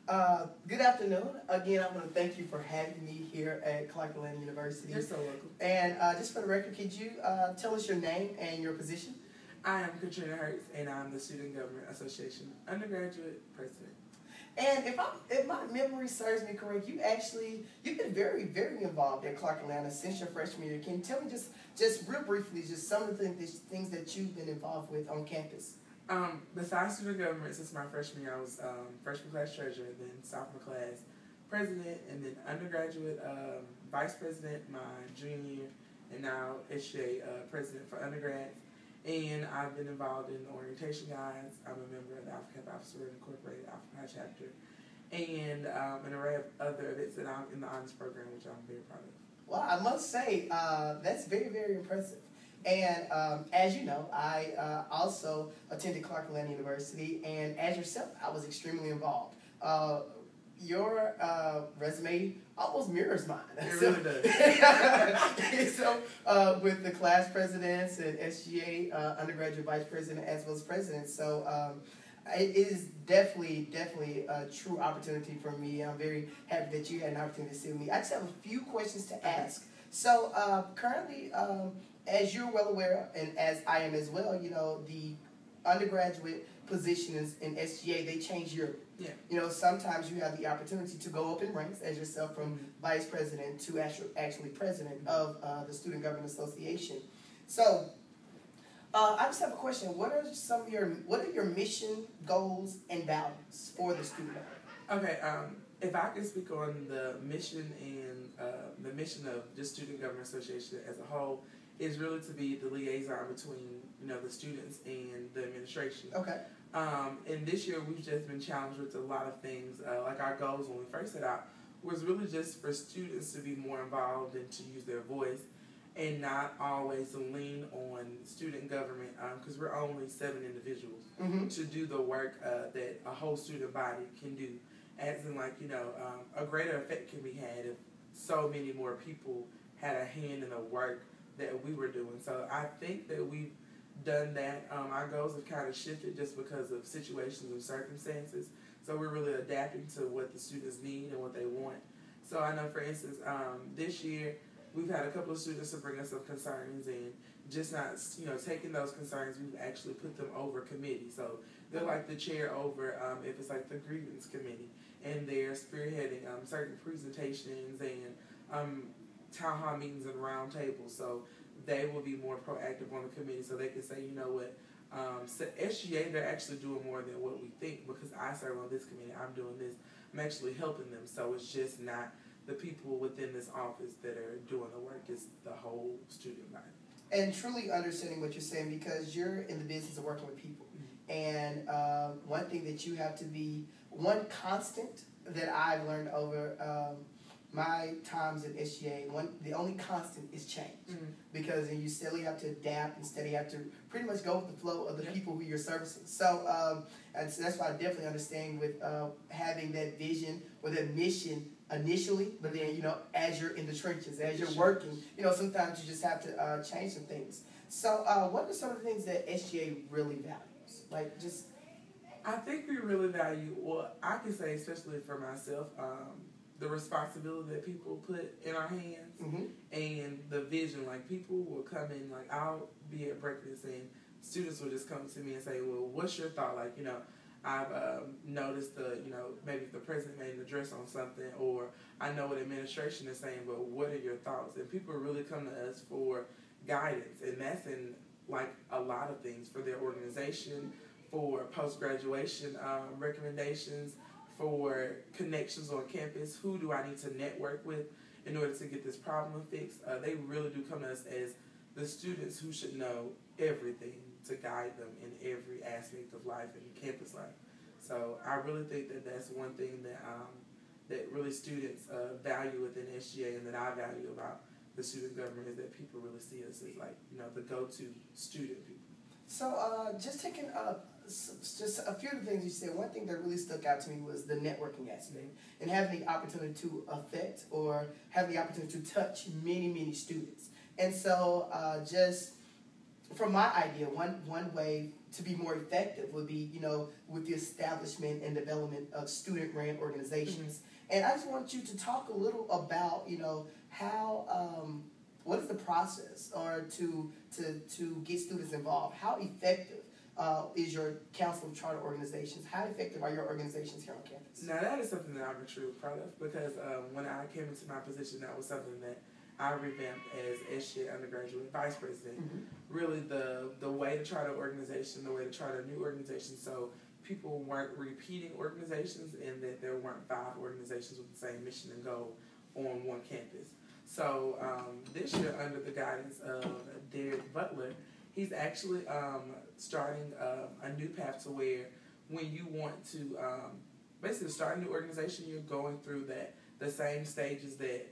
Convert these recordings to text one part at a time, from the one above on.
Good afternoon. Again, I want to thank you for having me here at Clark Atlanta University. You're so welcome. And just for the record, could you tell us your name and your position? I am Katrina Hertz, and I'm the Student Government Association undergraduate president. And if my memory serves me correct, you've been very, very involved at Clark Atlanta since your freshman year. Can you tell me just real briefly, just some of the things that you've been involved with on campus? Besides student government, since my freshman year, I was freshman class treasurer, then sophomore class president, and then undergraduate vice president my junior year, and now SGA president for undergrads. And I've been involved in the orientation guides. I'm a member of the Alpha Kappa Alpha Sorority Incorporated Alpha Pi chapter, and an array of other events that I'm in the honors program, which I'm very proud of. Well, I must say that's very, very impressive. And as you know, I also attended Clark Atlanta University, and as yourself, I was extremely involved. Your resume almost mirrors mine. It really does. So with the class presidents and SGA undergraduate vice president as well as president, so it is definitely a true opportunity for me. I'm very happy that you had an opportunity to see me. I just have a few questions to ask. So currently, as you're well aware, and as I am as well, you know, the undergraduate positions in SGA, they change yearly. Yeah. You know, sometimes you have the opportunity to go up in ranks as yourself from vice president to actually president of the Student Government Association. So, I just have a question. What are your mission, goals, and values for the student government? Okay. If I can speak on the mission and the mission of the Student Government Association as a whole, is really to be the liaison between, you know, the students and the administration. Okay. And this year we've just been challenged with a lot of things. Like our goals when we first set out was really just for students to be more involved and to use their voice, and not always to lean on student government, because we're only 7 individuals to do the work that a whole student body can do. As in, like, you know, a greater effect can be had if so many more people had a hand in the work that we were doing. So I think that we've done that. Our goals have kind of shifted just because of situations and circumstances. So we're really adapting to what the students need and what they want. So I know, for instance, this year we've had a couple of students to bring us some concerns, and just not, you know, taking those concerns, we've actually put them over committee. So they're like the chair over, if it's like the grievance committee, and they're spearheading certain presentations and town hall meetings and round tables. So they will be more proactive on the committee, so they can say, you know what, so SGA, they're actually doing more than what we think, because I serve on this committee, I'm doing this, I'm actually helping them. So it's just not the people within this office that are doing the work, it's the whole student body. And truly understanding what you're saying, because you're in the business of working with people. And one thing that you have to be, one constant that I've learned over my times at SGA, the only constant is change. Because you steadily have to adapt and steadily have to pretty much go with the flow of the people who you're servicing. So that's why I definitely understand with having that vision or that mission initially, but then, you know, as you're in the trenches, as you're working, you know, sometimes you just have to change some things. So what are some of the things that SGA really values? Like, just... I think we really value, well, I can say, especially for myself, the responsibility that people put in our hands and the vision. Like, people will come in, like, I'll be at breakfast and students will just come to me and say, well, what's your thought? Like, you know, I've noticed you know, maybe if the president made an address on something, or I know what administration is saying, but what are your thoughts? And people really come to us for guidance, and that's in, like, a lot of things, for their organization, for post-graduation recommendations, for connections on campus. Who do I need to network with in order to get this problem fixed? They really do come to us as the students who should know everything to guide them in every aspect of life and campus life. So I really think that that's one thing that that really students value within SGA, and that I value about the student government, is that people really see us as, like, you know, the go-to student people. So just taking just a few of the things you said, one thing that really stuck out to me was the networking aspect and having the opportunity to affect or have the opportunity to touch many, many students. And so just from my idea, one way to be more effective would be, with the establishment and development of student-ran organizations. And I just want you to talk a little about, how, what is the process or to get students involved? How effective is your Council of Charter Organizations? How effective are your organizations here on campus? Now, that is something that I'm extremely proud of, because when I came into my position, that was something that I revamped as SGA Undergraduate Vice President. Really, the way to chart an organization, the way to chart a new organization, so people weren't repeating organizations and that there weren't 5 organizations with the same mission and goal on one campus. So this year, under the guidance of Derek Butler, he's actually starting a new path to where when you want to basically start a new organization, you're going through the same stages that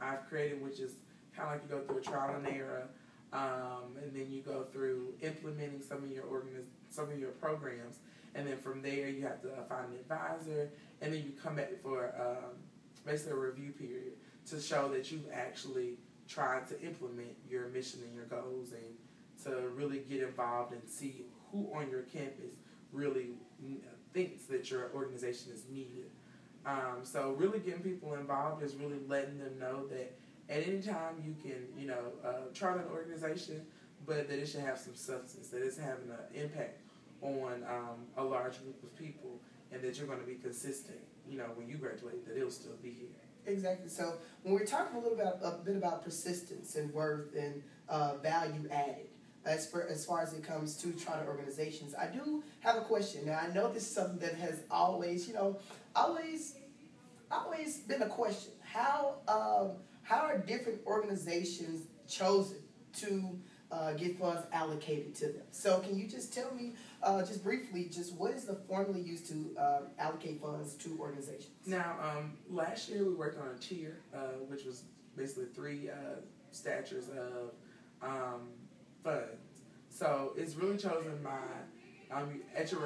I've created, which is kind of like you go through a trial and error, and then you go through implementing some of your programs, and then from there you have to find an advisor, and then you come back for basically a review period to show that you've actually tried to implement your mission and your goals, and to really get involved and see who on your campus really thinks that your organization is needed. So really getting people involved is really letting them know that at any time you can, chart an organization, but that it should have some substance, that it's having an impact on a large group of people, and that you're going to be consistent, when you graduate, that it'll still be here. Exactly. So when we're talking a bit about persistence and worth and value added, as far as it comes to charter organizations, I do have a question. Now, I know this is something that has always been a question. How are different organizations chosen to get funds allocated to them? So can you just tell me, just briefly, what is the formula used to allocate funds to organizations? Now, last year we worked on a tier, which was basically 3 statures of funds. So it's really chosen by at your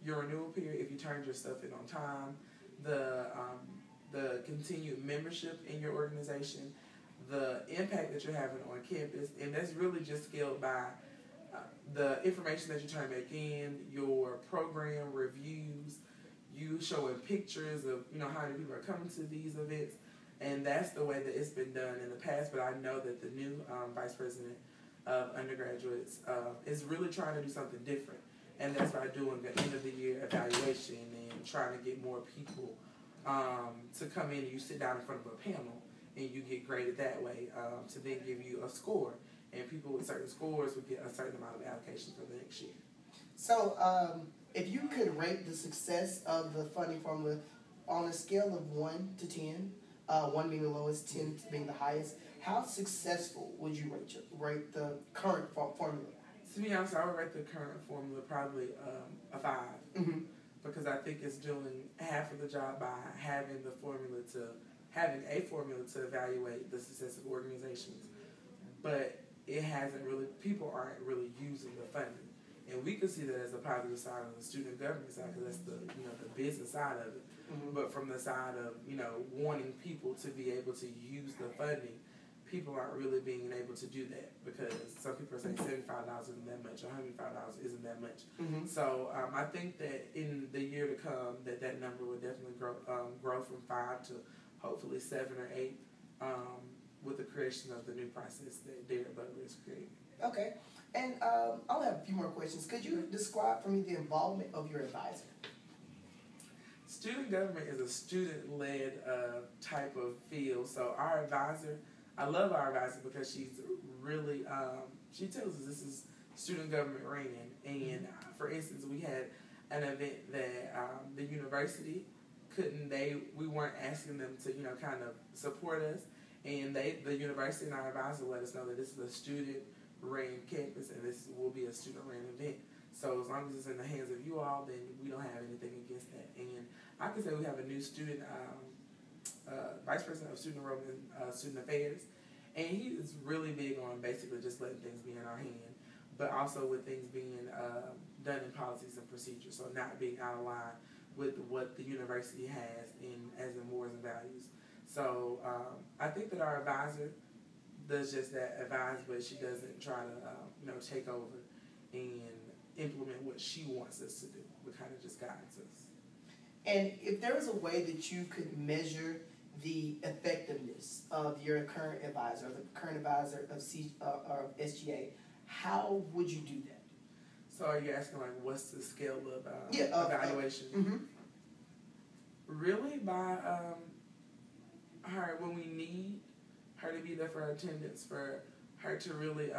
renewal period, if you turned your stuff in on time, the continued membership in your organization, the impact that you're having on campus, and that's really just scaled by the information that you turn back in, your program reviews, you showing pictures of how many people are coming to these events, and that's the way that it's been done in the past. But I know that the new Vice President of Undergraduates is really trying to do something different, and that's by doing the end of the year evaluation and trying to get more people to come in, and you sit down in front of a panel and you get graded that way to then give you a score, and people with certain scores would get a certain amount of allocation for the next year. So if you could rate the success of the funding formula on a scale of 1 to 10, 1 being the lowest, 10 being the highest, how successful would you rate the current formula? To be honest, I would rate the current formula probably a 5. Because I think it's doing half of the job by having a formula to evaluate the success of organizations, but it hasn't really, people aren't really using the funding, and we could see that as a positive side on the student government side, because that's the the business side of it. But from the side of wanting people to be able to use the funding, people aren't really being able to do that, because some people are saying $75 isn't that much, or $105 isn't that much. So I think that in the year to come, that number will definitely grow from 5 to hopefully 7 or 8 with the creation of the new process that Derek Butler is creating. Okay, and I'll have a few more questions. Could you describe for me the involvement of your advisor? Student government is a student-led type of field. So our advisor, I love our advisor because she's really, she tells us this is student government ran. And for instance, we had an event that the university we weren't asking them to, kind of support us. And the university and our advisor let us know that this is a student-ran campus and this will be a student-ran event. So as long as it's in the hands of you all, then we don't have anything against that. And I can say we have a new student, Vice President of Student Enrollment and Student Affairs, and he is really big on basically just letting things be in our hand, but also with things being done in policies and procedures, so not being out of line with what the university has as in mores and values. So I think that our advisor does just that, advise, but she doesn't try to take over. And implement what she wants us to do, but kind of just guides us. And if there was a way that you could measure the effectiveness of your current advisor, the current advisor of SGA, how would you do that? So are you asking like what's the scale of evaluation? Mm-hmm. Really by her, when we need her to be there for attendance, for her to really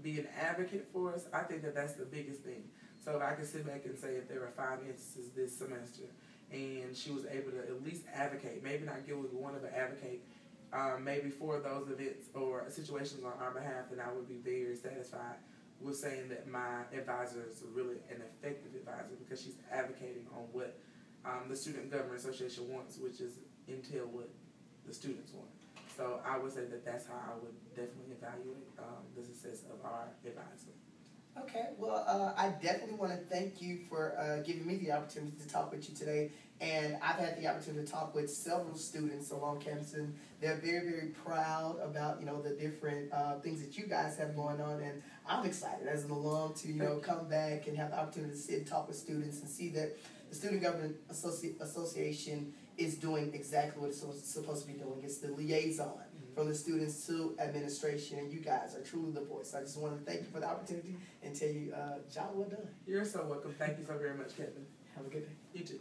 be an advocate for us, I think that that's the biggest thing. So if I could sit back and say if there were 5 instances this semester and she was able to at least advocate, maybe not give what we wanted, but advocate maybe for those events or situations on our behalf, then I would be very satisfied with saying that my advisor is really an effective advisor because she's advocating on what the Student Government Association wants, which is entail what the students want. So I would say that that's how I would definitely evaluate the success of our advisor. Okay, well, I definitely want to thank you for giving me the opportunity to talk with you today. And I've had the opportunity to talk with several students along campus, and they're very, very proud about, the different things that you guys have going on. And I'm excited as an alum to, come back and have the opportunity to sit and talk with students and see that the Student Government Association is doing exactly what it's supposed to be doing. It's the liaison from the students to administration, and you guys are truly the voice. I just want to thank you for the opportunity and tell you, job well done. You're so welcome. Thank you so very much, Kevin. Have a good day. You too.